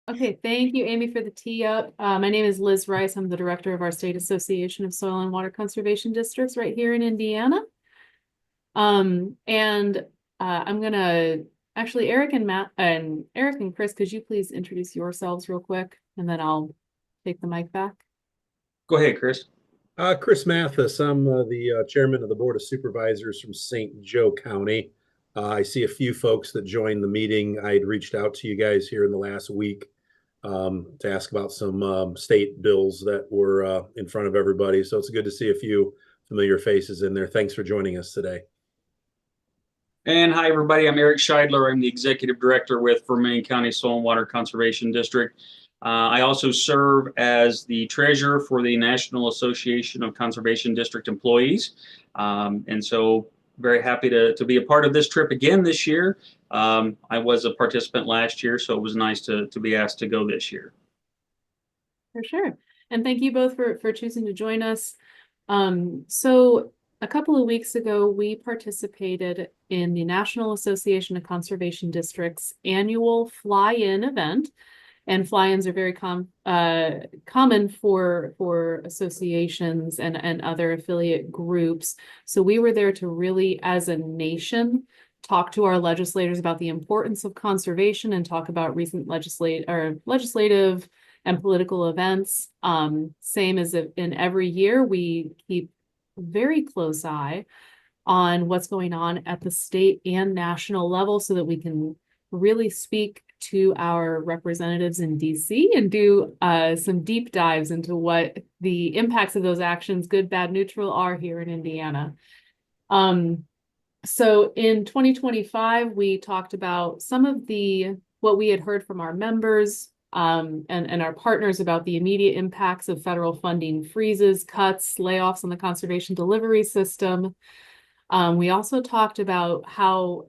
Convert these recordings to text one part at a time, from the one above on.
Okay, thank you, Amy, for the tee up. My name is Liz Rice. I'm the director of our State Association of Soil and Water Conservation Districts right here in Indiana. And I'm gonna actually Eric and Chris, could you please introduce yourselves real quick, and then I'll take the mic back. Go ahead, Chris. Chris Matthys. I'm the chairman of the Board of Supervisors from St. Joe County. I see a few folks that joined the meeting. I had reached out to you guys here in the last week to ask about some state bills that were in front of everybody. So it's good to see a few familiar faces in there. Thanks for joining us today. And hi, everybody. I'm Eric Shideler. I'm the executive director with Vermillion County Soil and Water Conservation District. I also serve as the treasurer for the National Association of Conservation District Employees. And so very happy to be a part of this trip again this year. I was a participant last year, so it was nice to be asked to go this year. For sure. And thank you both for choosing to join us. So a couple of weeks ago, we participated in the National Association of Conservation Districts annual fly-in event. And fly-ins are very common for associations and other affiliate groups. So we were there to really, as a nation, talk to our legislators about the importance of conservation and talk about recent legislative and political events. Same as in every year, we keep very close eye on what's going on at the state and national level so that we can really speak to our representatives in DC and do some deep dives into what the impacts of those actions, good, bad, neutral, are here in Indiana. So in 2025, we talked about some of what we had heard from our members and our partners about the immediate impacts of federal funding freezes, cuts, layoffs on the conservation delivery system. We also talked about how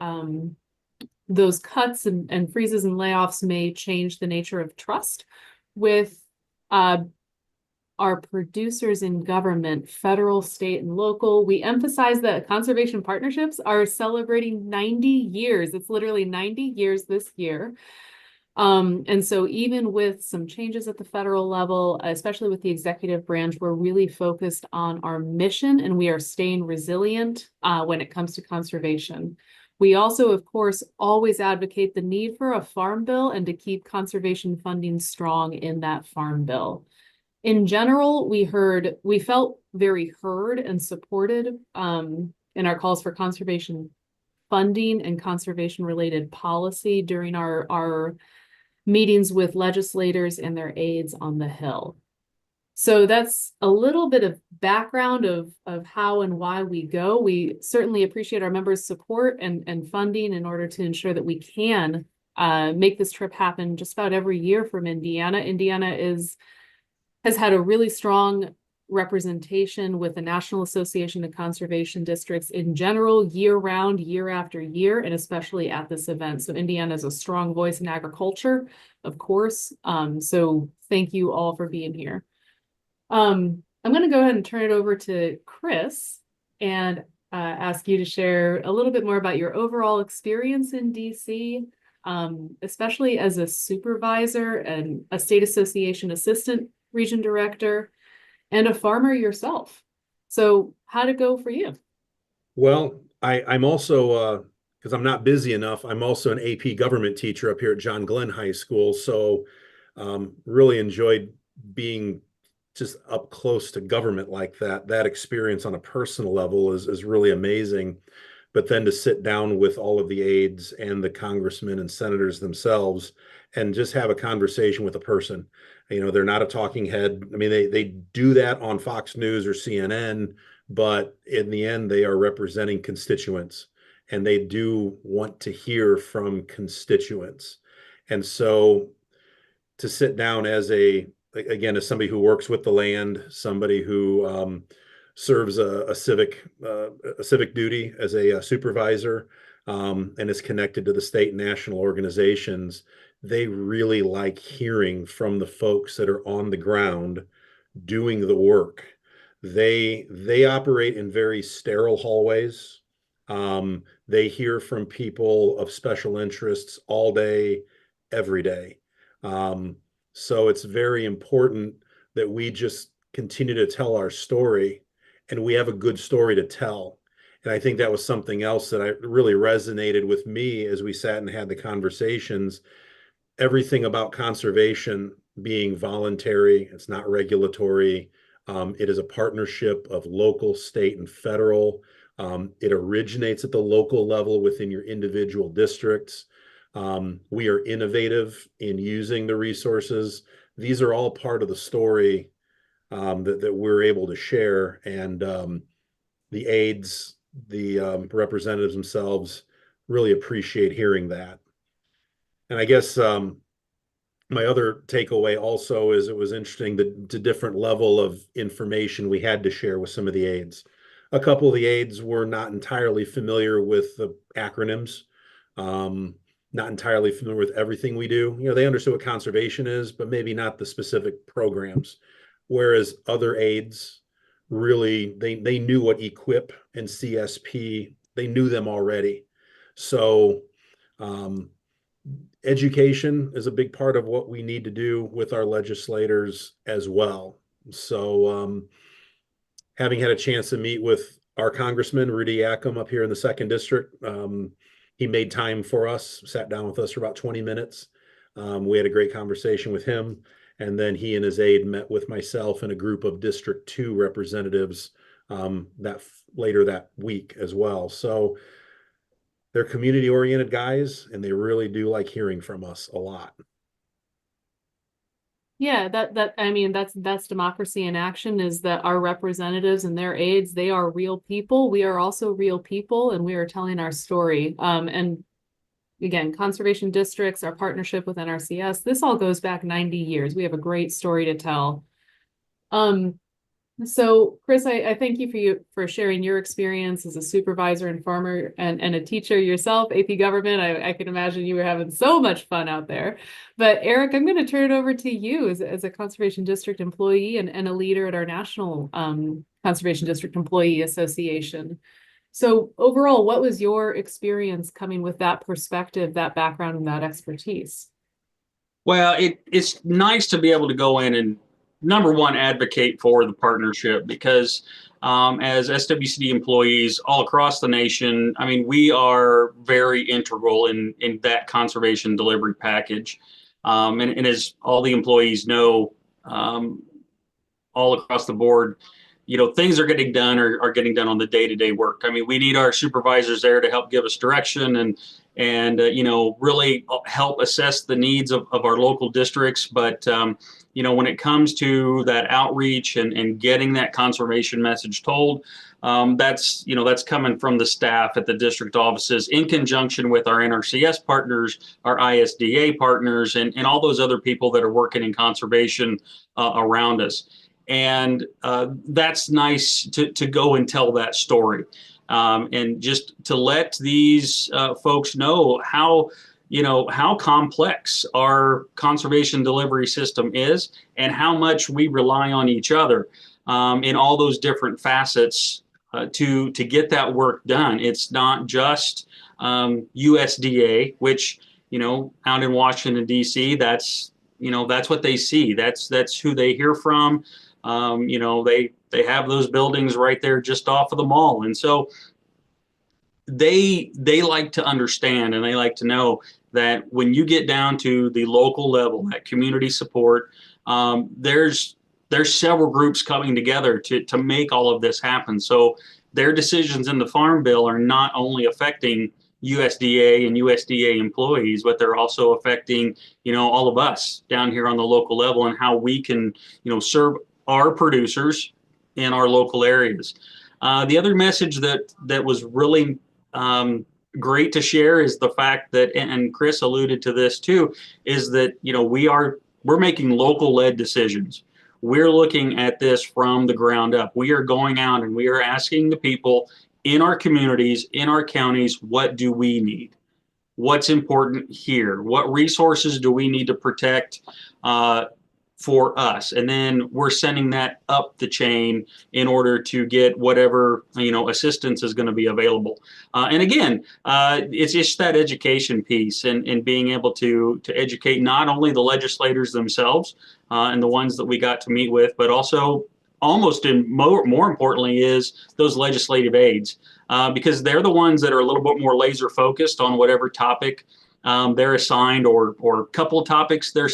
those cuts and freezes and layoffs may change the nature of trust with our producers in government, federal, state, and local. We emphasize that conservation partnerships are celebrating 90 years. It's literally 90 years this year. And so even with some changes at the federal level, especially with the executive branch, we're really focused on our mission and we are staying resilient when it comes to conservation. We also, of course, always advocate the need for a farm bill and to keep conservation funding strong in that farm bill. In general, we felt very heard and supported in our calls for conservation funding and conservation-related policy during our meetings with legislators and their aides on the Hill. So that's a little bit of background of how and why we go. We certainly appreciate our members' support and funding in order to ensure that we can make this trip happen just about every year from Indiana. Indiana has had a really strong representation with the National Association of Conservation Districts in general, year-round, year after year, and especially at this event. So Indiana is a strong voice in agriculture, of course. So thank you all for being here. I'm going to go ahead and turn it over to Chris and ask you to share a little bit more about your overall experience in DC, especially as a supervisor and a state association assistant region director and a farmer yourself. So how'd it go for you? Well, I'm also, because I'm not busy enough, I'm also an AP government teacher up here at John Glenn High School. So really enjoyed being just up close to government like that. That experience on a personal level is really amazing. But then to sit down with all of the aides and the congressmen and senators themselves and just have a conversation with a person. You know, they're not a talking head. I mean, they do that on Fox News or CNN, but in the end, they are representing constituents and they do want to hear from constituents. And so to sit down as as somebody who works with the land, somebody who serves a civic duty as a supervisor and is connected to the state and national organizations, they really like hearing from the folks that are on the ground doing the work. They operate in very sterile hallways. They hear from people of special interests all day, every day. So it's very important that we just continue to tell our story, and we have a good story to tell. And I think that was something else that I really resonated with me as we sat and had the conversations. Everything about conservation being voluntary, it's not regulatory. It is a partnership of local, state, and federal. It originates at the local level within your individual districts. We are innovative in using the resources. These are all part of the story that we're able to share. And the aides, the representatives themselves really appreciate hearing that. And I guess my other takeaway also is it was interesting the different level of information we had to share with some of the aides. A couple of the aides were not entirely familiar with the acronyms, not entirely familiar with everything we do. You know, they understood what conservation is, but maybe not the specific programs. Whereas other aides really, they knew what EQIP and CSP, they knew them already. So education is a big part of what we need to do with our legislators as well. So having had a chance to meet with our congressman, Rudy Yackham, up here in the second district, he made time for us, sat down with us for about 20 minutes. We had a great conversation with him. And then he and his aide met with myself and a group of District 2 representatives later that week as well. So they're community-oriented guys, and they really do like hearing from us a lot. Yeah, I mean, that's democracy in action, is that our representatives and their aides, they are real people. We are also real people, and we are telling our story. And again, conservation districts, our partnership with NRCS, this all goes back 90 years. We have a great story to tell. So Chris, I thank you for sharing your experience as a supervisor and farmer and a teacher yourself, AP government. I can imagine you were having so much fun out there. But Eric, I'm going to turn it over to you as a conservation district employee and a leader at our national conservation district employee association. So overall, what was your experience coming with that perspective, that background, and that expertise? Well, it's nice to be able to go in and, number one, advocate for the partnership, because as SWCD employees all across the nation, I mean, we are very integral in that conservation delivery package. And as all the employees know, all across the board, you know, things are getting done or are getting done on the day-to-day work. I mean, we need our supervisors there to help give us direction and you know, really help assess the needs of our local districts. But you know, when it comes to that outreach and getting that conservation message told, that's, you know, that's coming from the staff at the district offices in conjunction with our NRCS partners, our ISDA partners, and all those other people that are working in conservation around us. And that's nice to go and tell that story, and just to let these folks know how, you know, how complex our conservation delivery system is and how much we rely on each other in all those different facets to get that work done. It's not just USDA, which, you know, out in Washington, D.C., that's, you know, that's what they see. That's who they hear from. You know, they have those buildings right there just off of the mall. And so they like to understand, and they like to know that when you get down to the local level, that community support, there's several groups coming together to make all of this happen. So their decisions in the Farm Bill are not only affecting USDA and USDA employees, but they're also affecting, you know, all of us down here on the local level and how we can, you know, serve our producers in our local areas. The other message that was really great to share is the fact that, and Chris alluded to this too, is that, you know, we're making local led decisions. We're looking at this from the ground up. We are going out and we are asking the people in our communities, in our counties, what do we need? What's important here? What resources do we need to protect? for us, and then we're sending that up the chain in order to get whatever assistance is going to be available. And again, it's just that education piece and being able to educate not only the legislators themselves and the ones that we got to meet with, but also almost more importantly is those legislative aides, because they're the ones that are a little bit more laser focused on whatever topic they're assigned, or a couple of topics they're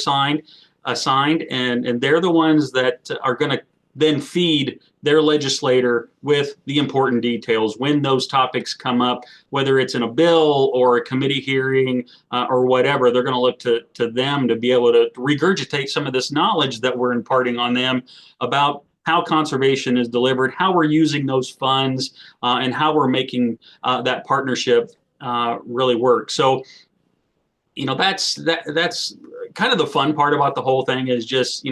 assigned, and they're the ones that are going to then feed their legislator with the important details when those topics come up, whether it's in a bill or a committee hearing or whatever. They're going to look to them to be able to regurgitate some of this knowledge that we're imparting on them about how conservation is delivered, how we're using those funds, and how we're making that partnership really work. So that's kind of the fun part about the whole thing, is just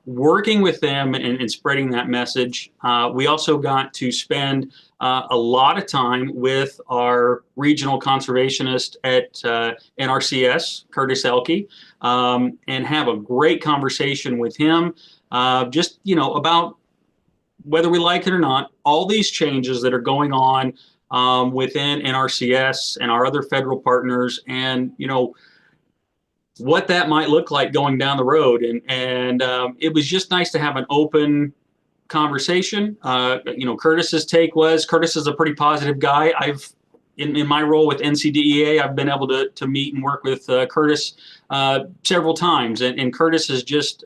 working with them and spreading that message. We also got to spend a lot of time with our regional conservationist at NRCS, Curtis Elke, and have a great conversation with him, just about whether we like it or not, all these changes that are going on within NRCS and our other federal partners, and what that might look like going down the road. And it was just nice to have an open conversation. Curtis's take was, Curtis is a pretty positive guy. In my role with NCDEA, I've been able to meet and work with Curtis several times, and Curtis is just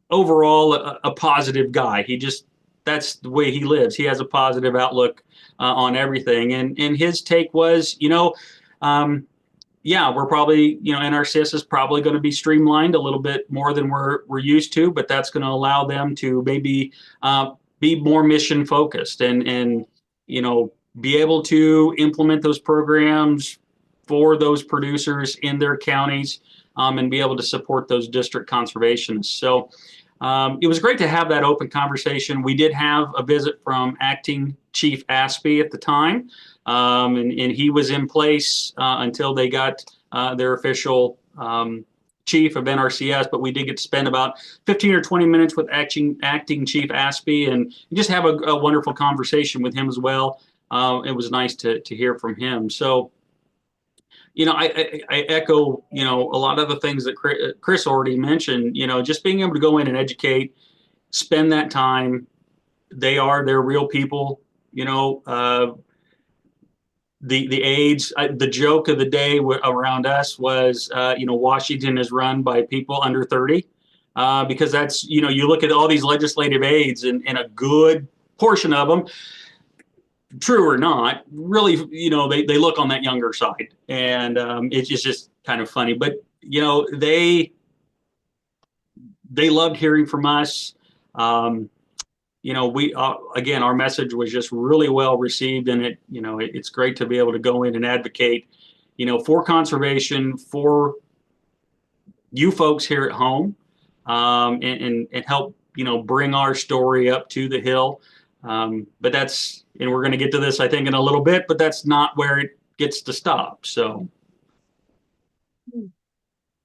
overall a positive guy. That's the way he lives. He has a positive outlook on everything. And his take was, we're probably, NRCS is probably going to be streamlined a little bit more than we're used to, but that's going to allow them to maybe be more mission focused and be able to implement those programs for those producers in their counties, and be able to support those district conservationists. So it was great to have that open conversation. We did have a visit from Acting Chief Asst at the time, and he was in place until they got their official chief of NRCS, but we did get to spend about 15 or 20 minutes with Acting Chief Asst and just have a wonderful conversation with him as well. It was nice to hear from him. So, I echo, a lot of the things that Chris already mentioned, just being able to go in and educate, spend that time. They're real people, the aides. The joke of the day around us was, Washington is run by people under 30, because that's, you look at all these legislative aides and a good portion of them, true or not, really, they look on that younger side, and it's just kind of funny. But they loved hearing from us. We again, our message was just really well received, and it's great to be able to go in and advocate, for conservation, for you folks here at home, and help bring our story up to the Hill. But and we're going to get to this, I think, in a little bit, but that's not where it gets to stop. So.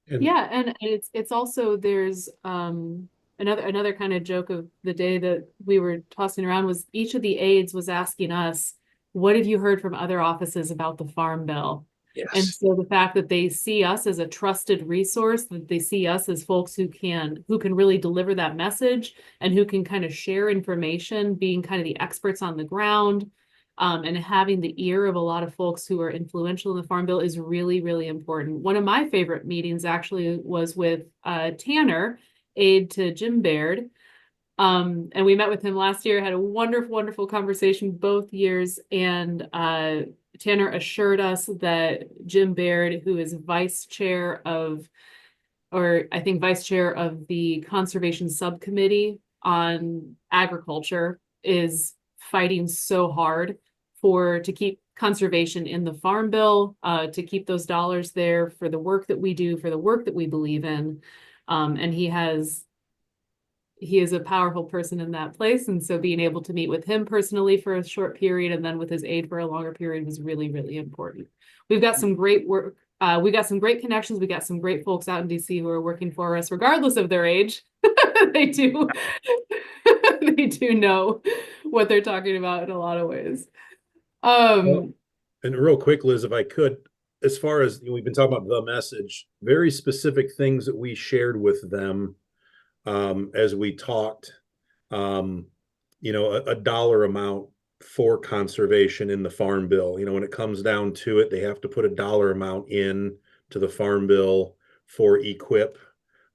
And it's also, there's another kind of joke of the day that we were tossing around was, each of the aides was asking us, what have you heard from other offices about the Farm Bill? Yes. And so the fact that they see us as a trusted resource, that they see us as folks who can really deliver that message and who can kind of share information, being kind of the experts on the ground, and having the ear of a lot of folks who are influential in the Farm Bill is really, really important. One of my favorite meetings actually was with Tanner, aide to Jim Baird. And we met with him last year, had a wonderful, wonderful conversation both years. And Tanner assured us that Jim Baird, who is vice chair of the Conservation Subcommittee on Agriculture, is fighting so hard to keep conservation in the Farm Bill, to keep those dollars there for the work that we do, for the work that we believe in. And he has he is a powerful person in that place. And so being able to meet with him personally for a short period and then with his aide for a longer period was really, really important. We've got some great work. We got some great connections. We got some great folks out in DC who are working for us, regardless of their age. They do. They do know what they're talking about in a lot of ways. Well, and real quick, Liz, if I could, as far as we've been talking about the message, very specific things that we shared with them as we talked, a dollar amount for conservation in the farm bill. When it comes down to it, they have to put a dollar amount in to the farm bill for EQIP,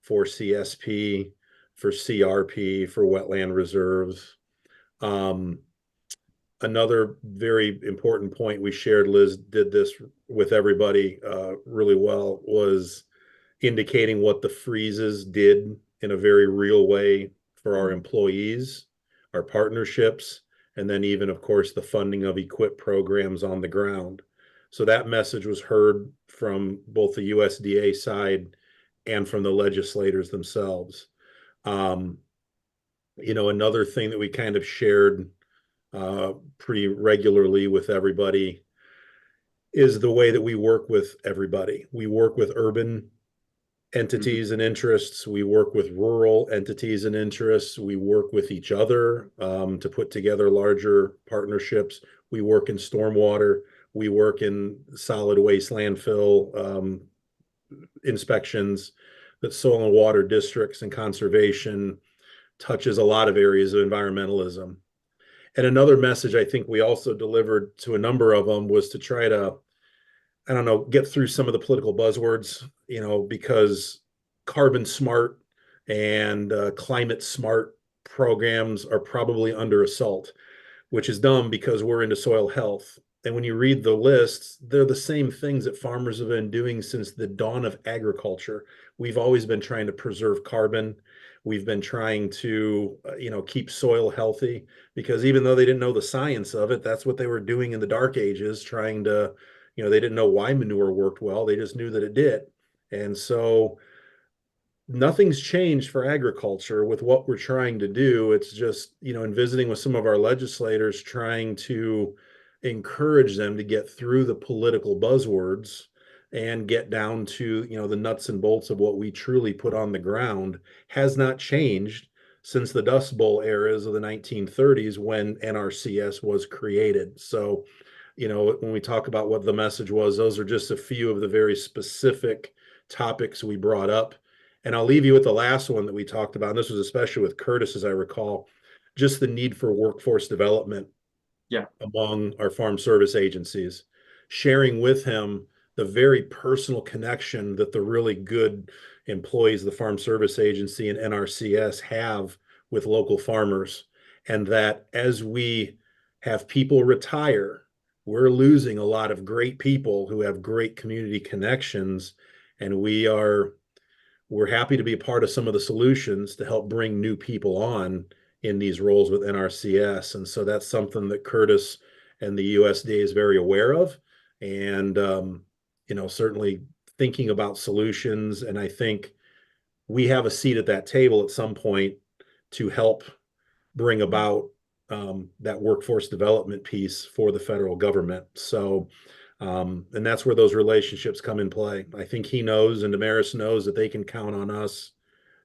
for CSP, for CRP, for wetland reserves. Another very important point we shared, Liz did this with everybody really well, was indicating what the freezes did in a very real way for our employees, our partnerships, and then even, of course, the funding of EQIP programs on the ground. So that message was heard from both the USDA side and from the legislators themselves. Another thing that we kind of shared pretty regularly with everybody is the way that we work with everybody. We work with urban entities and interests. We work with rural entities and interests. We work with each other to put together larger partnerships. We work in stormwater. We work in solid waste landfill inspections. That soil and water districts and conservation touches a lot of areas of environmentalism. And another message I think we also delivered to a number of them was to try to, get through some of the political buzzwords, because carbon smart and climate smart programs are probably under assault, which is dumb because we're into soil health. And when you read the lists, they're the same things that farmers have been doing since the dawn of agriculture. We've always been trying to preserve carbon. We've been trying to, keep soil healthy, because even though they didn't know the science of it, that's what they were doing in the dark ages, trying to, they didn't know why manure worked well. They just knew that it did. And so nothing's changed for agriculture with what we're trying to do. It's just, in visiting with some of our legislators, trying to encourage them to get through the political buzzwords and get down to, the nuts and bolts of what we truly put on the ground has not changed since the Dust Bowl eras of the 1930s when NRCS was created. So, when we talk about what the message was, those are just a few of the very specific topics we brought up. And I'll leave you with the last one that we talked about, and this was especially with Curtis, as I recall, just the need for workforce development among our farm service agencies, sharing with him the very personal connection that the really good employees of the Farm Service Agency and NRCS have with local farmers, and that as we have people retire, we're losing a lot of great people who have great community connections, and we're happy to be a part of some of the solutions to help bring new people on in these roles with NRCS. And so that's something that Curtis and the USDA is very aware of, and certainly thinking about solutions. And I think we have a seat at that table at some point to help bring about that workforce development piece for the federal government. So, and that's where those relationships come in play. I think he knows, and Damaris knows, that they can count on us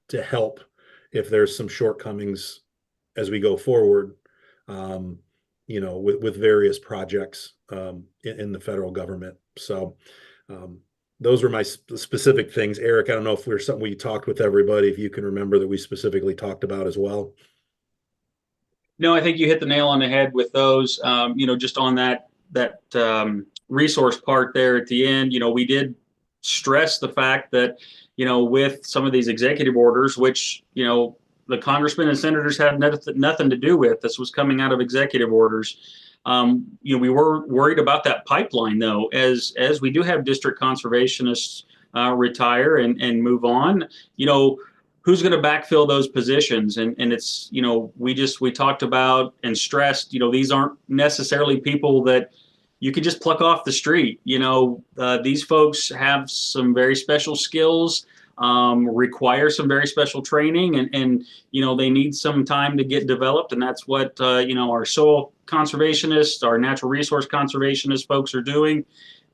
to help if there's some shortcomings as we go forward, with various projects in the federal government. So those were my specific things. Eric, I don't know if there's something we talked with everybody, if you can remember, that we specifically talked about as well. No, I think you hit the nail on the head with those. Just on that resource part there at the end, we did stress the fact that, with some of these executive orders, which, the congressmen and senators had nothing to do with. This was coming out of executive orders. We were worried about that pipeline, though, as we do have district conservationists retire and move on. Who's going to backfill those positions? And it's, we talked about and stressed, these aren't necessarily people that you could just pluck off the street. These folks have some very special skills. require some very special training, and they need some time to get developed, and that's what our soil conservationists, our natural resource conservationist folks are doing.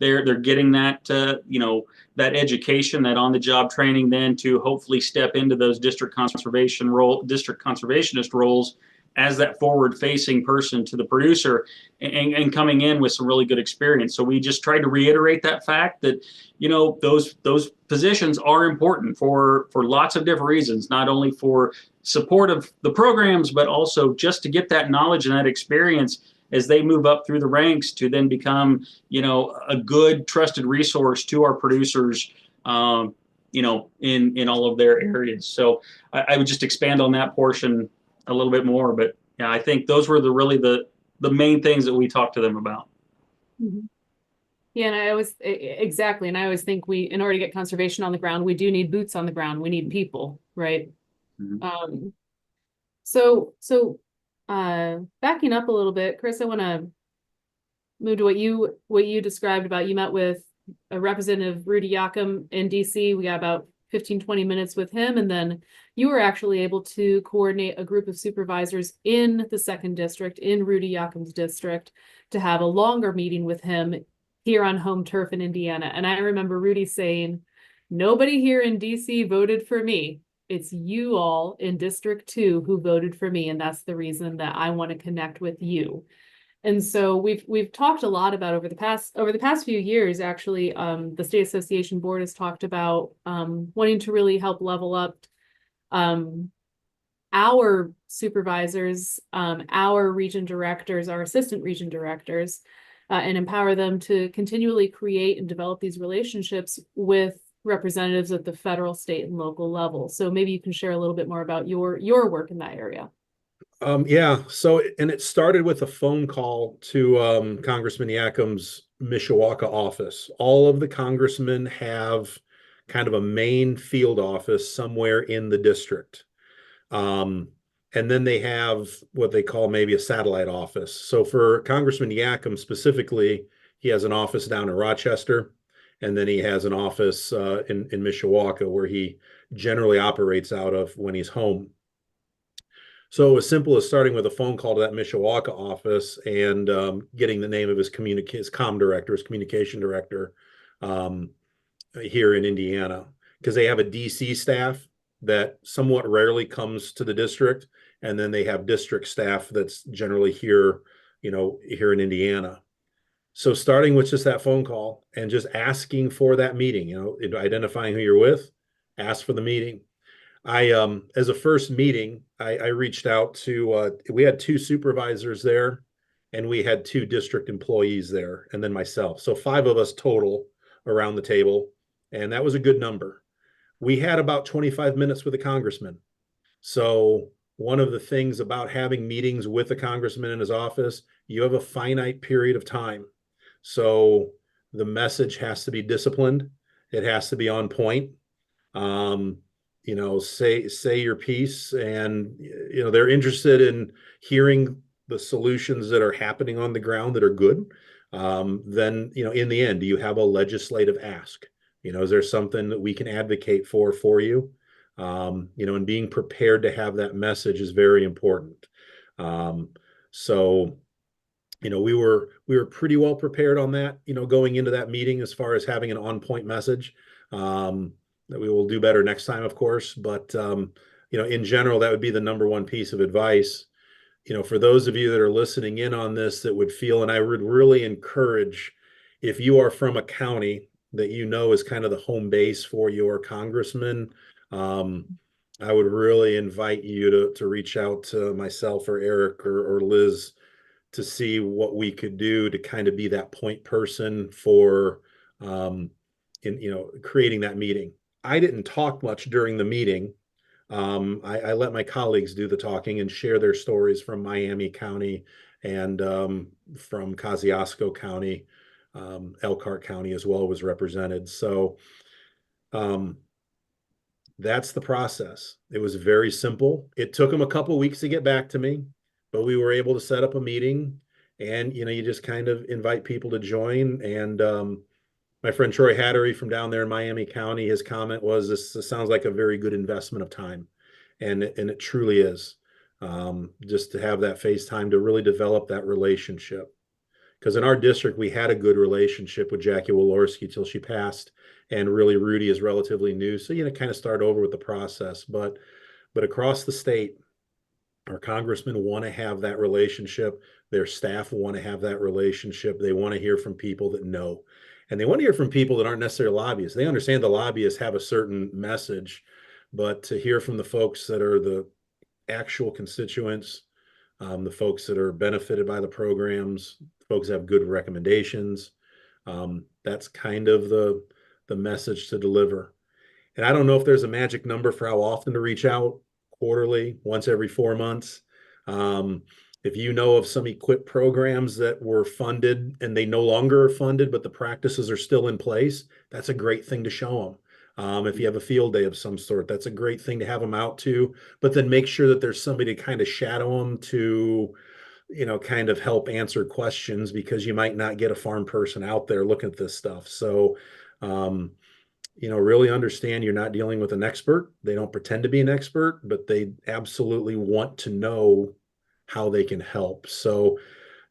They're getting that that education, that on the job training, then to hopefully step into those district conservationist roles as that forward facing person to the producer, and coming in with some really good experience. So we just tried to reiterate that fact that those positions are important for lots of different reasons, not only for support of the programs, but also just to get that knowledge and that experience as they move up through the ranks to then become a good trusted resource to our producers in all of their areas. So I would just expand on that portion a little bit more, but yeah, I think those were the main things that we talked to them about. Mm-hmm. Yeah, and I always exactly, and I always think in order to get conservation on the ground, we do need boots on the ground. We need people, right? Mm-hmm. So backing up a little bit, Chris, I want to move to what you described about. You met with a Representative Rudy Yakum in DC. We got about 15-20 minutes with him, and then you were actually able to coordinate a group of supervisors in the 2nd district, in Rudy Yakum's district, to have a longer meeting with him here on home turf in Indiana. And I remember Rudy saying, nobody here in DC voted for me. It's you all in District 2 who voted for me, and that's the reason that I want to connect with you. And so we've talked a lot about over the past few years, actually, the State Association Board has talked about wanting to really help level up our supervisors, our region directors, our assistant region directors, and empower them to continually create and develop these relationships with representatives at the federal, state, and local level. So maybe you can share a little bit more about your work in that area. Yeah. So, and it started with a phone call to Congressman Yakum's Mishawaka office. All of the congressmen have kind of a main field office somewhere in the district. And then they have what they call maybe a satellite office. So for Congressman Yakum specifically, he has an office down in Rochester, and then he has an office in Mishawaka, where he generally operates out of when he's home. So as simple as starting with a phone call to that Mishawaka office and getting the name of his comm director, his communication director here in Indiana, because they have a DC staff that somewhat rarely comes to the district, and then they have district staff that's generally here, here in Indiana. So starting with just that phone call and just asking for that meeting, identifying who you're with, ask for the meeting. As a first meeting, I reached out to, we had 2 supervisors there, and we had 2 district employees there, and then myself. So 5 of us total around the table, and that was a good number. We had about 25 minutes with a congressman. So one of the things about having meetings with a congressman in his office, you have a finite period of time. So the message has to be disciplined. It has to be on point. Say your piece, and they're interested in hearing the solutions that are happening on the ground that are good. Then in the end, do you have a legislative ask? Is there something that we can advocate for you? And being prepared to have that message is very important. So we were pretty well prepared on that, going into that meeting, as far as having an on-point message. That we will do better next time, of course. But in general, that would be the number one piece of advice. For those of you that are listening in on this, that would feel, and I would really encourage, if you are from a county that is kind of the home base for your congressman, I would really invite you to reach out to myself or Eric or Liz to see what we could do to kind of be that point person for creating that meeting. I didn't talk much during the meeting. I let my colleagues do the talking and share their stories from Miami County and from Kosciuszko County. Elkhart County as well was represented. So that's the process. It was very simple. It took them a couple of weeks to get back to me, but we were able to set up a meeting, and you just kind of invite people to join, and My friend Troy Hattery from down there in Miami County, his comment was, this sounds like a very good investment of time. And it truly is. Just to have that face time to really develop that relationship. Because in our district, we had a good relationship with Jackie Walorski till she passed. And really, Rudy is relatively new. So, kind of start over with the process. But across the state, our congressmen want to have that relationship. Their staff want to have that relationship. They want to hear from people that know. And they want to hear from people that aren't necessarily lobbyists. They understand the lobbyists have a certain message, but to hear from the folks that are the actual constituents, the folks that are benefited by the programs, folks that have good recommendations, that's kind of the message to deliver. And I don't know if there's a magic number for how often to reach out, quarterly, once every 4 months. If you know of some equip programs that were funded and they no longer are funded, but the practices are still in place, that's a great thing to show them. If you have a field day of some sort, that's a great thing to have them out to, but then make sure that there's somebody to kind of shadow them to, kind of help answer questions, because you might not get a farm person out there looking at this stuff. So, really understand you're not dealing with an expert. They don't pretend to be an expert, but they absolutely want to know how they can help. So,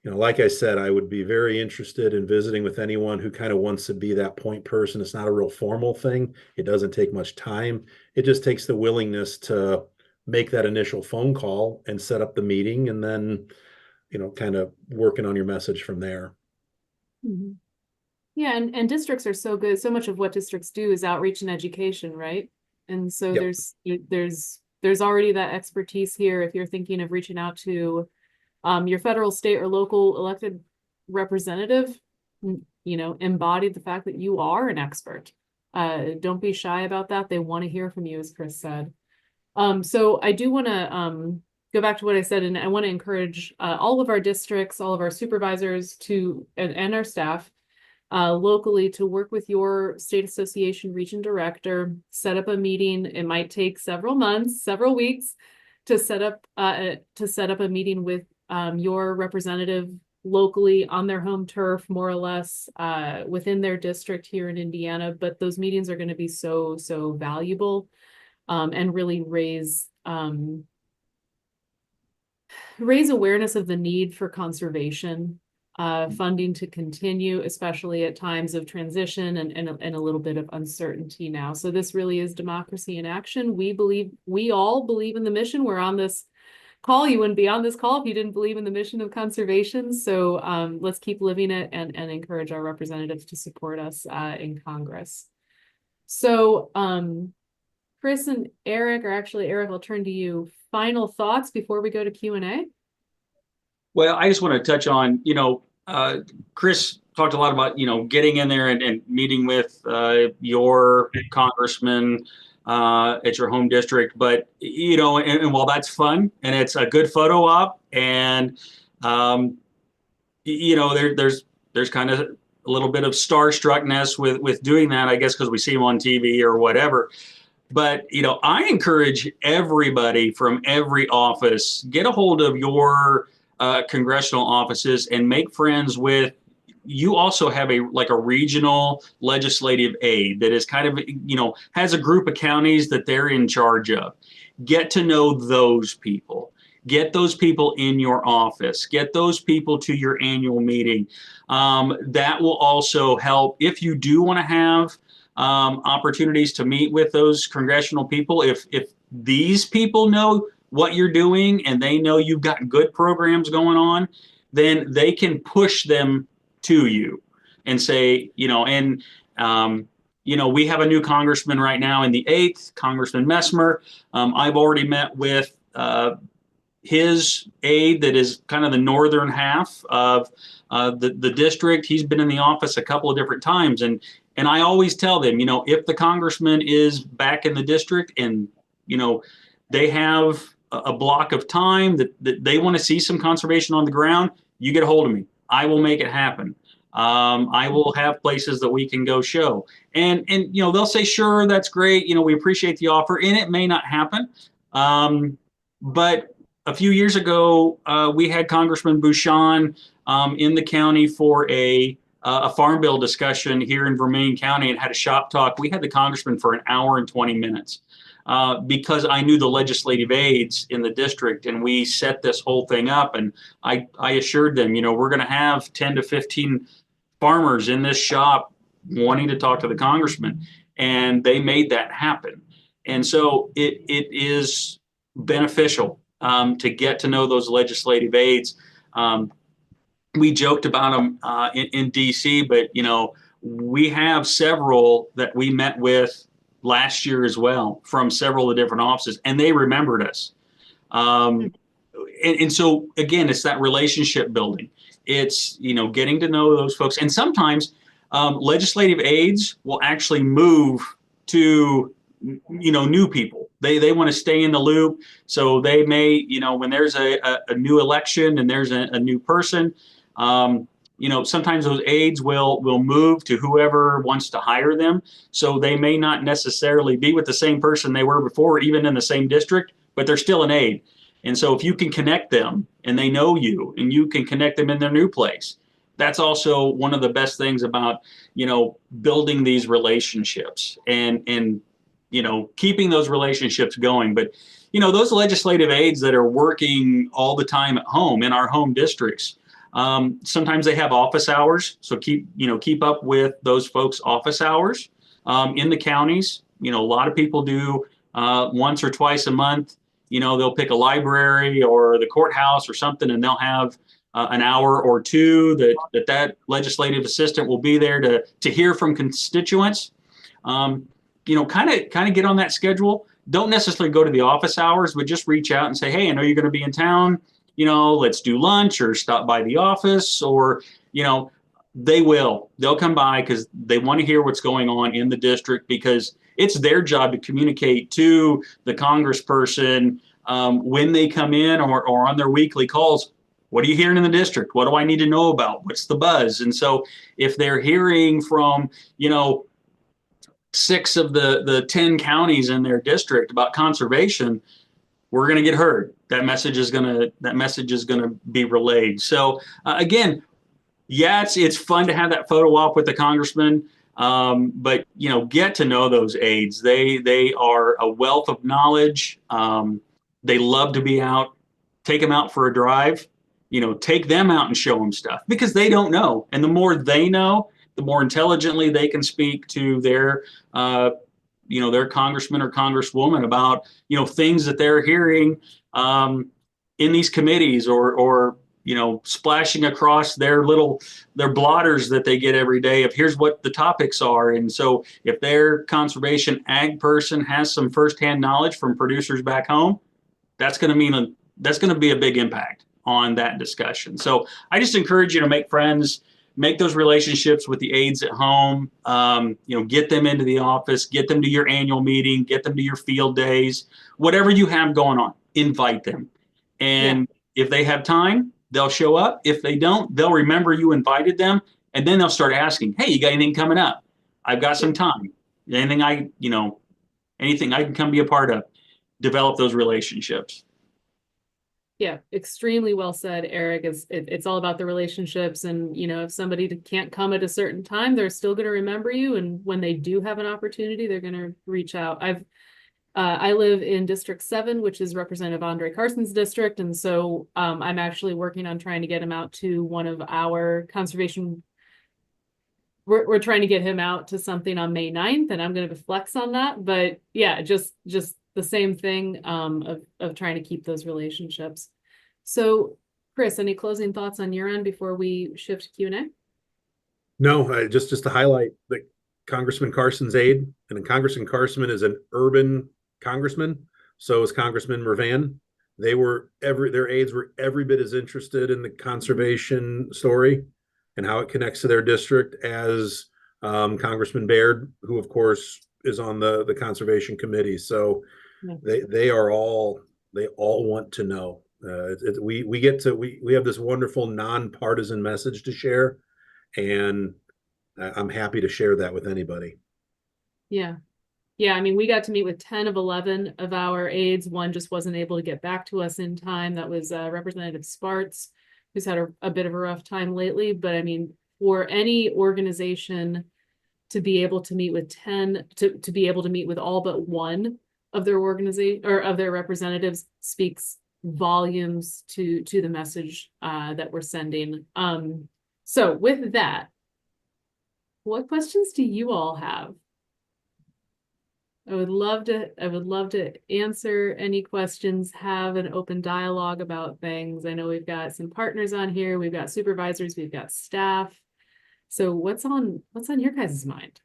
like I said, I would be very interested in visiting with anyone who kind of wants to be that point person. It's not a real formal thing. It doesn't take much time. It just takes the willingness to make that initial phone call and set up the meeting, and then, kind of working on your message from there. Mm-hmm. Yeah, and districts are so good. So much of what districts do is outreach and education, right? And so Yep. there's already that expertise here. If you're thinking of reaching out to your federal, state, or local elected representative, embody the fact that you are an expert. Don't be shy about that. They want to hear from you, as Chris said. So I do want to go back to what I said, and I want to encourage all of our districts, all of our supervisors and our staff locally to work with your state association region director, set up a meeting. It might take several months, several weeks to set up a meeting with your representative locally on their home turf, more or less, within their district here in Indiana. But those meetings are going to be so valuable, and really raise awareness of the need for conservation funding to continue, especially at times of transition and a little bit of uncertainty now. So this really is democracy in action. We all believe in the mission. We're on this call. You wouldn't be on this call if you didn't believe in the mission of conservation. So let's keep living it and encourage our representatives to support us in Congress. So Chris and Eric, or actually Eric, I'll turn to you. Final thoughts before we go to Q&A? Well, I just want to touch on, Chris talked a lot about, getting in there and meeting with your congressman at your home district. But, and while that's fun and it's a good photo op, and, there's kind of a little bit of starstruckness with doing that, I guess, because we see him on TV or whatever. But, I encourage everybody from every office, get a hold of your congressional offices and make friends with. You also have a regional legislative aide that is kind of, has a group of counties that they're in charge of. Get to know those people. Get those people in your office. Get those people to your annual meeting. That will also help if you do want to have opportunities to meet with those congressional people. If these people know what you're doing and they know you've got good programs going on, then they can push them to you and say, we have a new congressman right now in the 8th, Congressman Messmer. I've already met with his aide that is kind of the northern half of the district. He's been in the office a couple of different times. And I always tell them, if the congressman is back in the district and, they have a block of time that they want to see some conservation on the ground, you get a hold of me. I will make it happen. I will have places that we can go show. And they'll say, sure, that's great. We appreciate the offer. And it may not happen. But a few years ago, we had Congressman Bouchon in the county for a a farm bill discussion here in Vermillion County and had a shop talk. We had the congressman for an hour and 20 minutes because I knew the legislative aides in the district, and we set this whole thing up. And I assured them, we're going to have 10 to 15 farmers in this shop wanting to talk to the congressman, and they made that happen. And so it is beneficial to get to know those legislative aides. We joked about them in DC, but we have several that we met with last year as well from several of the different offices, and they remembered us. And so again, it's that relationship building. It's getting to know those folks, and sometimes legislative aides will actually move to new people. They want to stay in the loop, so they may when there's a new election and there's a new person. Sometimes those aides will move to whoever wants to hire them. So they may not necessarily be with the same person they were before, even in the same district, but they're still an aide. And so if you can connect them and they know you and you can connect them in their new place, that's also one of the best things about, building these relationships and keeping those relationships going. But, those legislative aides that are working all the time at home in our home districts, sometimes they have office hours. So keep up with those folks' office hours in the counties. A lot of people do once or twice a month. They'll pick a library or the courthouse or something, and they'll have an hour or two that legislative assistant will be there to hear from constituents. Kind of get on that schedule. Don't necessarily go to the office hours, but just reach out and say, hey, I know you're going to be in town. Let's do lunch or stop by the office, or, they'll come by because they want to hear what's going on in the district, because it's their job to communicate to the congressperson when they come in or on their weekly calls. What are you hearing in the district? What do I need to know about? What's the buzz? And so if they're hearing from, 6 of the 10 counties in their district about conservation, we're going to get heard. That message is going to be relayed. So again, it's fun to have that photo op with the congressman, but get to know those aides. They are a wealth of knowledge. They love to be out. Take them out for a drive. Take them out and show them stuff, because they don't know, and the more they know, the more intelligently they can speak to their their congressman or congresswoman about, things that they're hearing in these committees or splashing across their blotters that they get every day of here's what the topics are. And so if their conservation ag person has some firsthand knowledge from producers back home, that's going to be a big impact on that discussion. So I just encourage you to make friends, make those relationships with the aides at home, get them into the office, get them to your annual meeting, get them to your field days, whatever you have going on, invite them. And if they have time, they'll show up. If they don't, they'll remember you invited them, and then they'll start asking, hey, you got anything coming up? I've got some time. Anything I can come be a part of. Develop those relationships. Yeah, extremely well said, Eric. It's all about the relationships, and if somebody can't come at a certain time, they're still going to remember you, and when they do have an opportunity, they're going to reach out. I live in District 7, which is Representative Andre Carson's district, and so I'm actually working on trying to get him out to one of our conservation. We're trying to get him out to something on May 9th, and I'm going to flex on that. But yeah, just the same thing of trying to keep those relationships. So, Chris, any closing thoughts on your end before we shift to Q&A? No, just to highlight that Congressman Carson's aide, and Congressman Carson is an urban congressman. So is Congressman Mervan. Their aides were every bit as interested in the conservation story and how it connects to their district as Congressman Baird, who of course is on the conservation committee. So they all want to know. We have this wonderful nonpartisan message to share, and I'm happy to share that with anybody. Yeah. I mean, we got to meet with 10 of 11 of our aides. One just wasn't able to get back to us in time. That was Representative Sparts, who's had a bit of a rough time lately. But I mean, for any organization to be able to meet with 10, to be able to meet with all but one of their organization or of their representatives speaks volumes to the message that we're sending. So with that, what questions do you all have? I would love to answer any questions, have an open dialogue about things. I know we've got some partners on here, we've got supervisors, we've got staff. So what's on your guys' mind?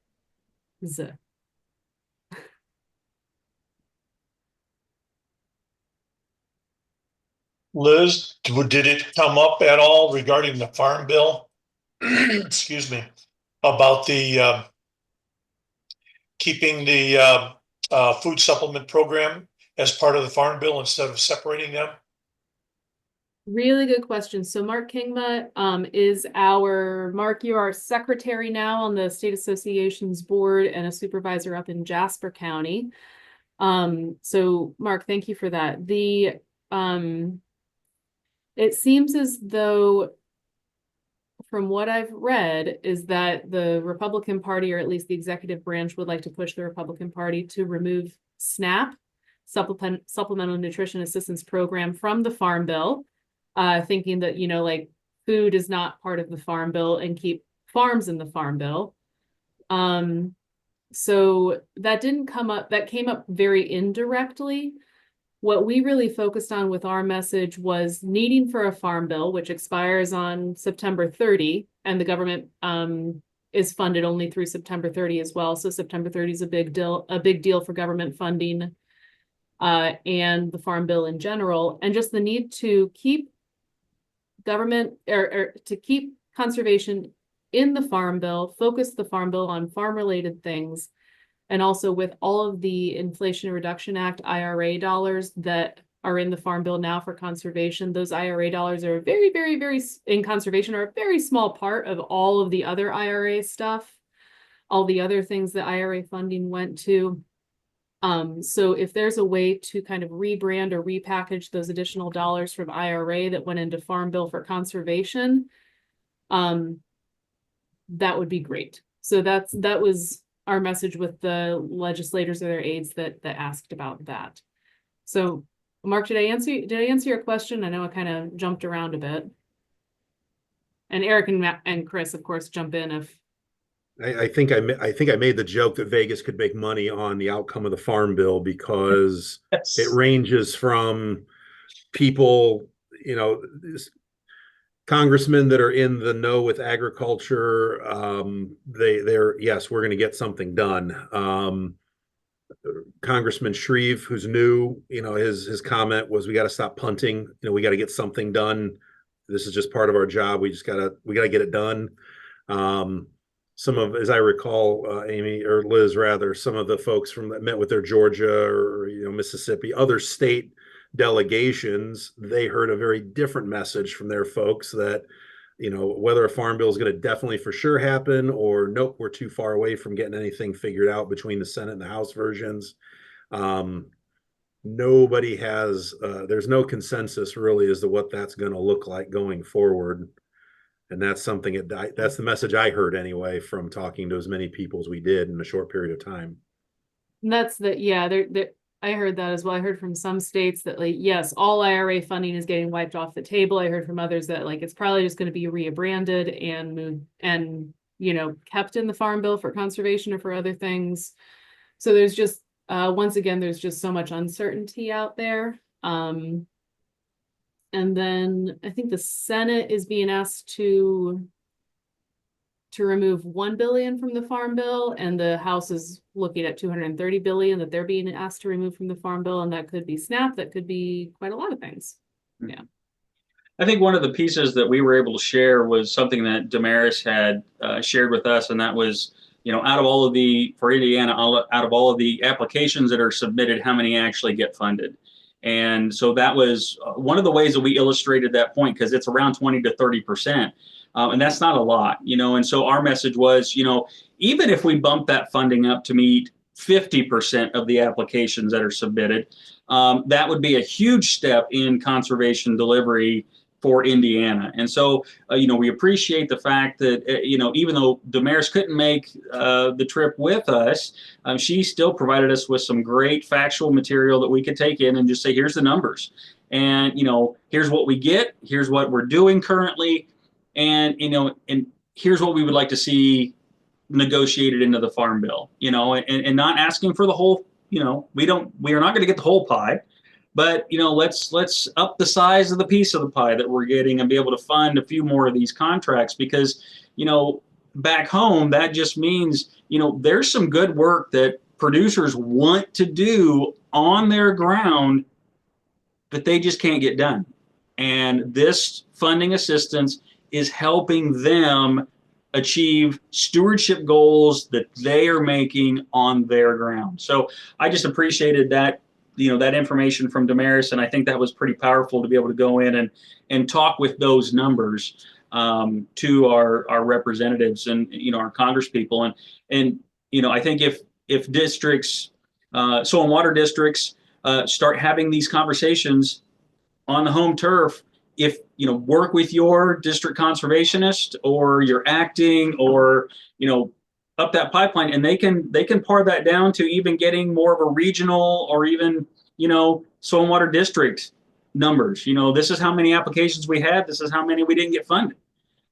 Liz, did it come up at all regarding the farm bill? Excuse me, about the keeping the food supplement program as part of the farm bill instead of separating them? Really good question. So Mark Kingma Mark, you are secretary now on the State Association's board and a supervisor up in Jasper County. So Mark, thank you for that. It seems as though, from what I've read, is that the Republican Party, or at least the executive branch, would like to push the Republican Party to remove SNAP, Supplemental Nutrition Assistance Program, from the Farm Bill, thinking that, like, food is not part of the Farm Bill, and keep farms in the Farm Bill. So that didn't come up, that came up very indirectly. What we really focused on with our message was needing for a farm bill, which expires on September 30, and the government is funded only through September 30 as well. So September 30 is a big deal for government funding and the farm bill in general, and just the need to keep government or to keep conservation in the farm bill, focus the farm bill on farm related things. And also with all of the Inflation Reduction Act IRA dollars that are in the Farm Bill now for conservation, those IRA dollars are very, very, very, in conservation, are a very small part of all of the other IRA stuff, all the other things that IRA funding went to. So if there's a way to kind of rebrand or repackage those additional dollars from IRA that went into Farm Bill for conservation, that would be great. So that was our message with the legislators or their aides that asked about that. So Mark, did I answer your question? I know I kind of jumped around a bit. And Eric and Chris, of course, jump in if. I think I made the joke that Vegas could make money on the outcome of the farm bill, because Yes. it ranges from people, congressmen that are in the know with agriculture. They're yes, we're going to get something done. Congressman Shreve, who's new, his comment was, we got to stop punting. We got to get something done. This is just part of our job. We got to get it done. Some of, as I recall, Amy or Liz rather, some of the folks that met with their Georgia or Mississippi, other state delegations, they heard a very different message from their folks that, whether a farm bill is going to definitely for sure happen, or nope, we're too far away from getting anything figured out between the Senate and the House versions. Nobody has, there's no consensus really as to what that's going to look like going forward. And that's something that's the message I heard anyway, from talking to as many people as we did in a short period of time. And that's I heard that as well. I heard from some states that, like, yes, all IRA funding is getting wiped off the table. I heard from others that, like, it's probably just going to be rebranded and moved and, kept in the Farm Bill for conservation or for other things. So there's just, once again, there's just so much uncertainty out there. And then I think the Senate is being asked to remove $1 billion from the Farm Bill, and the House is looking at $230 billion that they're being asked to remove from the Farm Bill, and that could be SNAP, that could be quite a lot of things. Yeah. I think one of the pieces that we were able to share was something that Damaris had shared with us, and that was, out of all of the, for Indiana, out of all of the applications that are submitted, how many actually get funded? And so that was one of the ways that we illustrated that point, because it's around 20 to 30%. And that's not a lot, and so our message was, even if we bump that funding up to meet 50% of the applications that are submitted, that would be a huge step in conservation delivery for Indiana. And so, we appreciate the fact that, even though Damaris couldn't make the trip with us, she still provided us with some great factual material that we could take in and just say, here's the numbers. And, here's what we get, here's what we're doing currently, and, and here's what we would like to see negotiated into the Farm Bill, and not asking for the whole, we are not going to get the whole pie. But let's up the size of the piece of the pie that we're getting and be able to fund a few more of these contracts, because back home that just means there's some good work that producers want to do on their ground, but they just can't get done. And this funding assistance is helping them achieve stewardship goals that they are making on their ground. So I just appreciated that that information from Damaris, and I think that was pretty powerful to be able to go in and talk with those numbers to our representatives and our congresspeople, and I think if districts, soil and water districts, start having these conversations on the home turf, if work with your district conservationist or your acting, or up that pipeline, and they can par that down to even getting more of a regional or even soil and water district numbers. This is how many applications we had, this is how many we didn't get funded.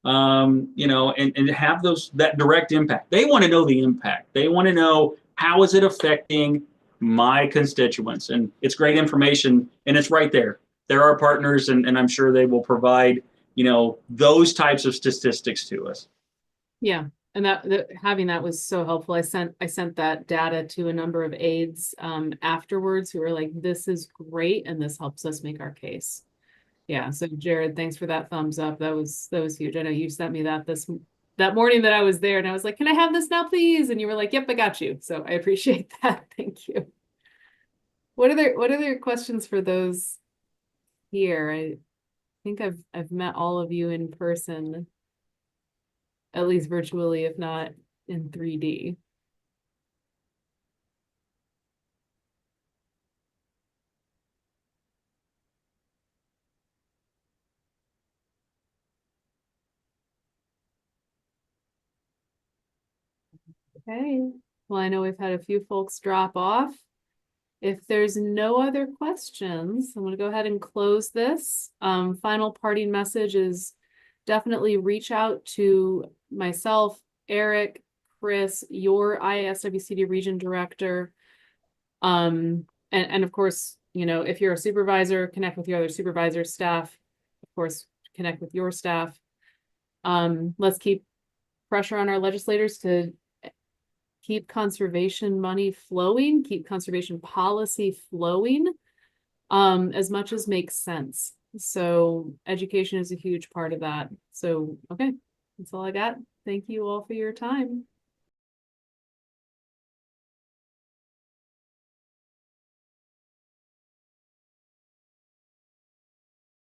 And have that direct impact. They want to know the impact. They want to know, how is it affecting my constituents? And it's great information, and it's right there. They're our partners, and I'm sure they will provide those types of statistics to us. Yeah. And that having that was so helpful. I sent that data to a number of aides afterwards who were like, this is great, and this helps us make our case. Yeah. So Jared, thanks for that thumbs up. That was huge. I know you sent me that morning that I was there, and I was like, can I have this now, please? And you were like, yep, I got you. So I appreciate that. Thank you. What are questions for those here? I think I've met all of you in person, at least virtually, if not in 3D. Okay, well, I know we've had a few folks drop off. If there's no other questions, I'm going to go ahead and close this. Final parting message is definitely reach out to myself, Eric, Chris, your IASWCD region director. And of course, if you're a supervisor, connect with your other supervisor staff. Of course, connect with your staff. Let's keep pressure on our legislators to keep conservation money flowing, keep conservation policy flowing, as much as makes sense. So education is a huge part of that. So, okay, that's all I got. Thank you all for your time.